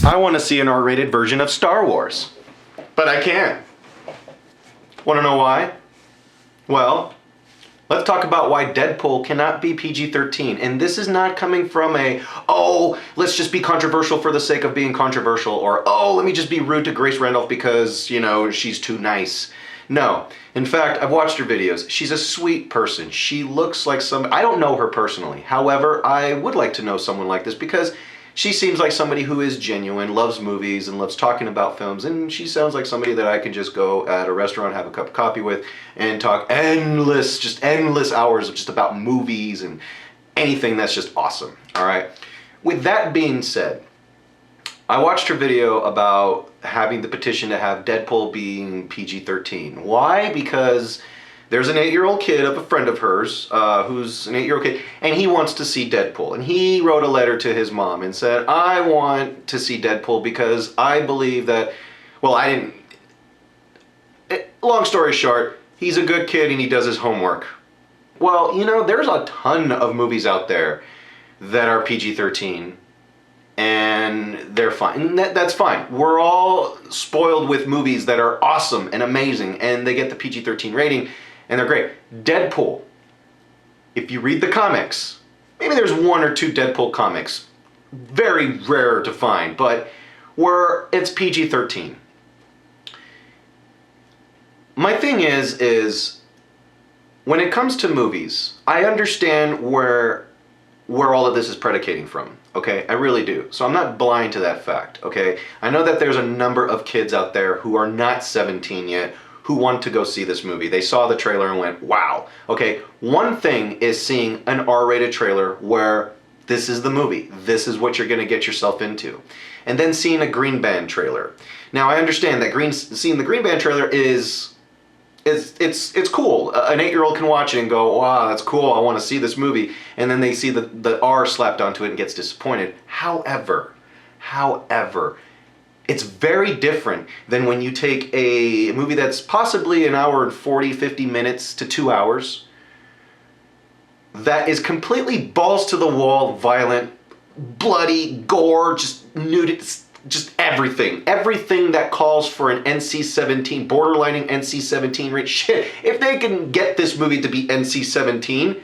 I want to see an R-rated version of Star Wars, but I can't. Want to know why? Well, let's talk about why Deadpool cannot be PG-13. And this is not coming from oh, let's just be controversial for the sake of being controversial, or, oh, let me just be rude to Grace Randolph because, you know, she's too nice. No. In fact, I've watched her videos. She's a sweet person. She looks like I don't know her personally. However, I would like to know someone like this because she seems like somebody who is genuine, loves movies, and loves talking about films, and she sounds like somebody that I could just go at a restaurant, have a cup of coffee with, and talk endless hours of just about movies and anything that's just awesome, all right? With that being said, I watched her video about having the petition to have Deadpool being PG-13. Why? Because there's an 8-year-old kid of a friend of hers who's an 8-year-old kid, and he wants to see Deadpool. And he wrote a letter to his mom and said, I want to see Deadpool because I believe that, well, long story short, he's a good kid and he does his homework. Well, you know, there's a ton of movies out there that are PG-13, and they're fine. And that's fine. We're all spoiled with movies that are awesome and amazing, and they get the PG-13 rating, and they're great. Deadpool, if you read the comics, maybe there's 1 or 2 Deadpool comics, very rare to find, but where it's PG-13. My thing is when it comes to movies, I understand where all of this is predicating from, okay? I really do. So I'm not blind to that fact, okay? I know that there's a number of kids out there who are not 17 yet who want to go see this movie. They saw the trailer and went, wow. Okay, one thing is seeing an R-rated trailer where this is the movie. This is what you're gonna get yourself into. And then seeing a Green Band trailer. Now I understand that seeing the Green Band trailer it's cool. An 8-year-old can watch it and go, wow, that's cool, I wanna see this movie. And then they see the R slapped onto it and gets disappointed. However, it's very different than when you take a movie that's possibly 1 hour and 40, 50 minutes to 2 hours that is completely balls to the wall, violent, bloody, gore, just nudity, just everything. Everything that calls for an NC-17, borderlining NC-17 rate. Shit, if they can get this movie to be NC-17,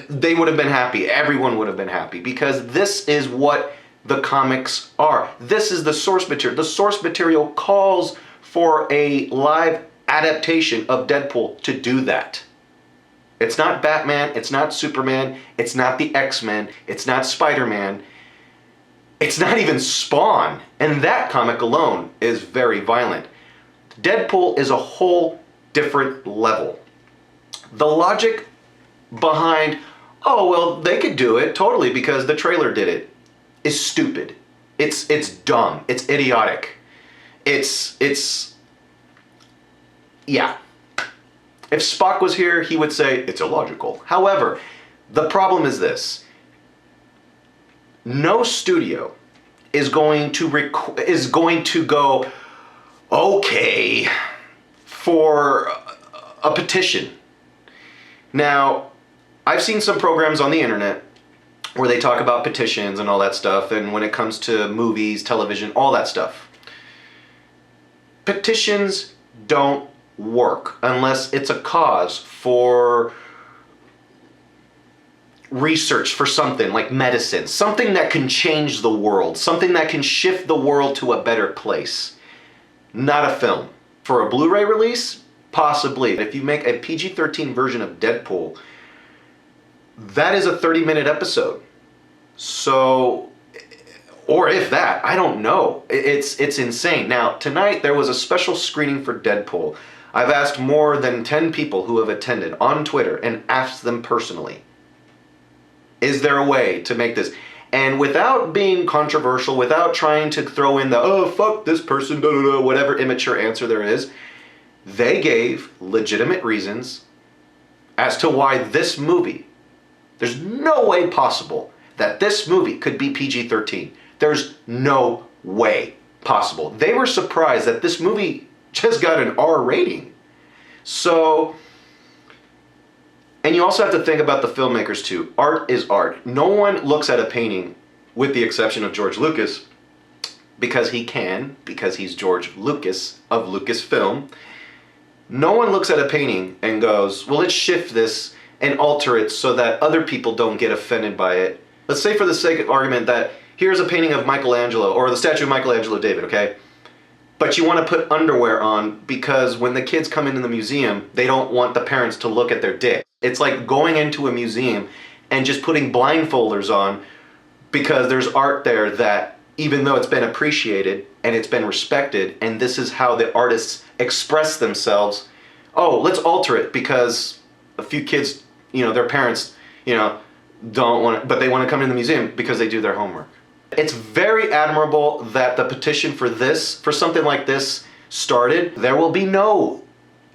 they would have been happy. Everyone would have been happy because this is what the comics are. This is the source material. The source material calls for a live adaptation of Deadpool to do that. It's not Batman, it's not Superman, it's not the X-Men, it's not Spider-Man, it's not even Spawn. And that comic alone is very violent. Deadpool is a whole different level. The logic behind, oh, well, they could do it totally because the trailer did it, is stupid. It's dumb. It's idiotic. Yeah. If Spock was here, he would say it's illogical. However, the problem is this. No studio is going to go, okay, for a petition. Now, I've seen some programs on the internet where they talk about petitions and all that stuff, and when it comes to movies, television, all that stuff. Petitions don't work unless it's a cause for research for something like medicine, something that can change the world, something that can shift the world to a better place. Not a film. For a Blu-ray release, possibly. If you make a PG-13 version of Deadpool, that is a 30-minute episode. So, or if that, I don't know. It's insane. Now, tonight there was a special screening for Deadpool. I've asked more than 10 people who have attended on Twitter and asked them personally, is there a way to make this? And without being controversial, without trying to throw in the, oh, fuck this person, whatever immature answer there is, they gave legitimate reasons as to why this movie, there's no way possible that this movie could be PG-13. There's no way possible. They were surprised that this movie just got an R rating. So, and you also have to think about the filmmakers too. Art is art. No one looks at a painting, with the exception of George Lucas, because he can, because he's George Lucas of Lucasfilm. No one looks at a painting and goes, well, let's shift this and alter it so that other people don't get offended by it. Let's say for the sake of argument that here's a painting of Michelangelo, or the statue of Michelangelo David, okay? But you want to put underwear on because when the kids come into the museum, they don't want the parents to look at their dick. It's like going into a museum and just putting blindfolders on because there's art there that, even though it's been appreciated and it's been respected, and this is how the artists express themselves, oh, let's alter it because a few kids, their parents, don't want, but they want to come in the museum because they do their homework. It's very admirable that the petition for something like this started. There will be no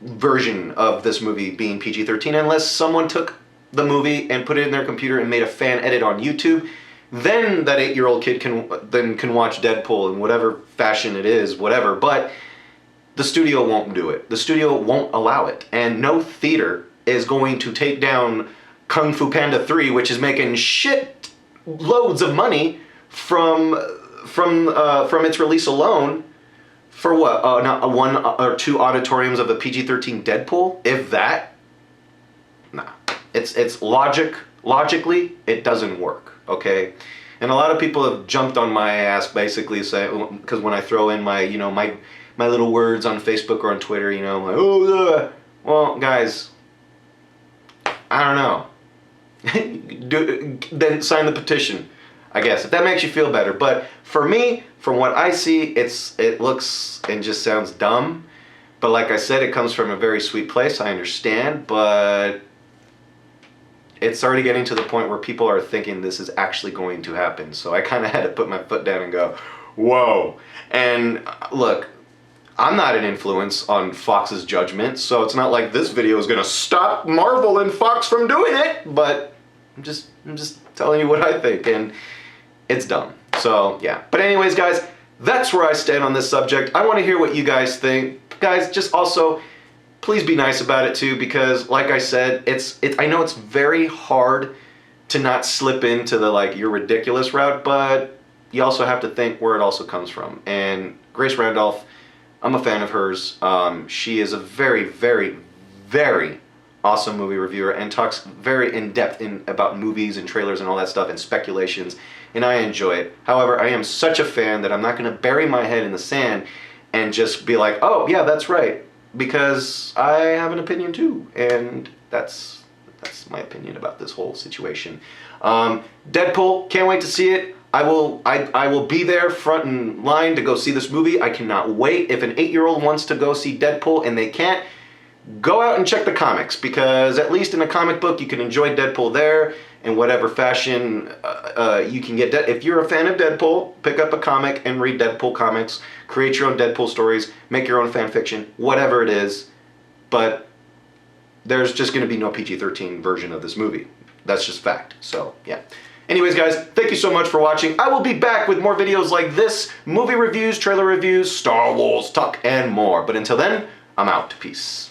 version of this movie being PG-13 unless someone took the movie and put it in their computer and made a fan edit on YouTube. Then that 8-year-old kid can watch Deadpool in whatever fashion it is, whatever. But the studio won't do it. The studio won't allow it. And no theater is going to take down Kung Fu Panda 3, which is making shit loads of money from its release alone, for what, not 1 or 2 auditoriums of a PG-13 Deadpool, if that. Nah, it's logically it doesn't work, okay? And a lot of people have jumped on my ass basically saying, because when I throw in my my little words on Facebook or on Twitter, like, oh, well, guys, I don't know. Then sign the petition, I guess, if that makes you feel better. But for me, from what I see, it looks and just sounds dumb. But like I said, it comes from a very sweet place, I understand, but it's already getting to the point where people are thinking this is actually going to happen. So I kind of had to put my foot down and go, whoa. And look, I'm not an influence on Fox's judgment, so it's not like this video is going to stop Marvel and Fox from doing it, but I'm just telling you what I think, and it's dumb. So, yeah. But anyways, guys, that's where I stand on this subject. I want to hear what you guys think. Guys, just also, please be nice about it too, because like I said, I know it's very hard to not slip into the, like, you're ridiculous route, but you also have to think where it also comes from. And Grace Randolph, I'm a fan of hers. She is a very, very, very awesome movie reviewer and talks very in-depth about movies and trailers and all that stuff and speculations, and I enjoy it. However, I am such a fan that I'm not going to bury my head in the sand and just be like, oh, yeah, that's right, because I have an opinion too, and that's my opinion about this whole situation. Deadpool, can't wait to see it. I will be there front in line to go see this movie. I cannot wait. If an 8-year-old wants to go see Deadpool and they can't, go out and check the comics, because at least in a comic book you can enjoy Deadpool there in whatever fashion you can get. If you're a fan of Deadpool, pick up a comic and read Deadpool comics, create your own Deadpool stories, make your own fan fiction, whatever it is. But there's just going to be no PG-13 version of this movie. That's just fact. So, yeah. Anyways, guys, thank you so much for watching. I will be back with more videos like this, movie reviews, trailer reviews, Star Wars talk, and more. But until then, I'm out. Peace.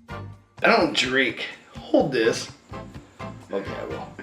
I don't drink. Hold this. Okay, I will.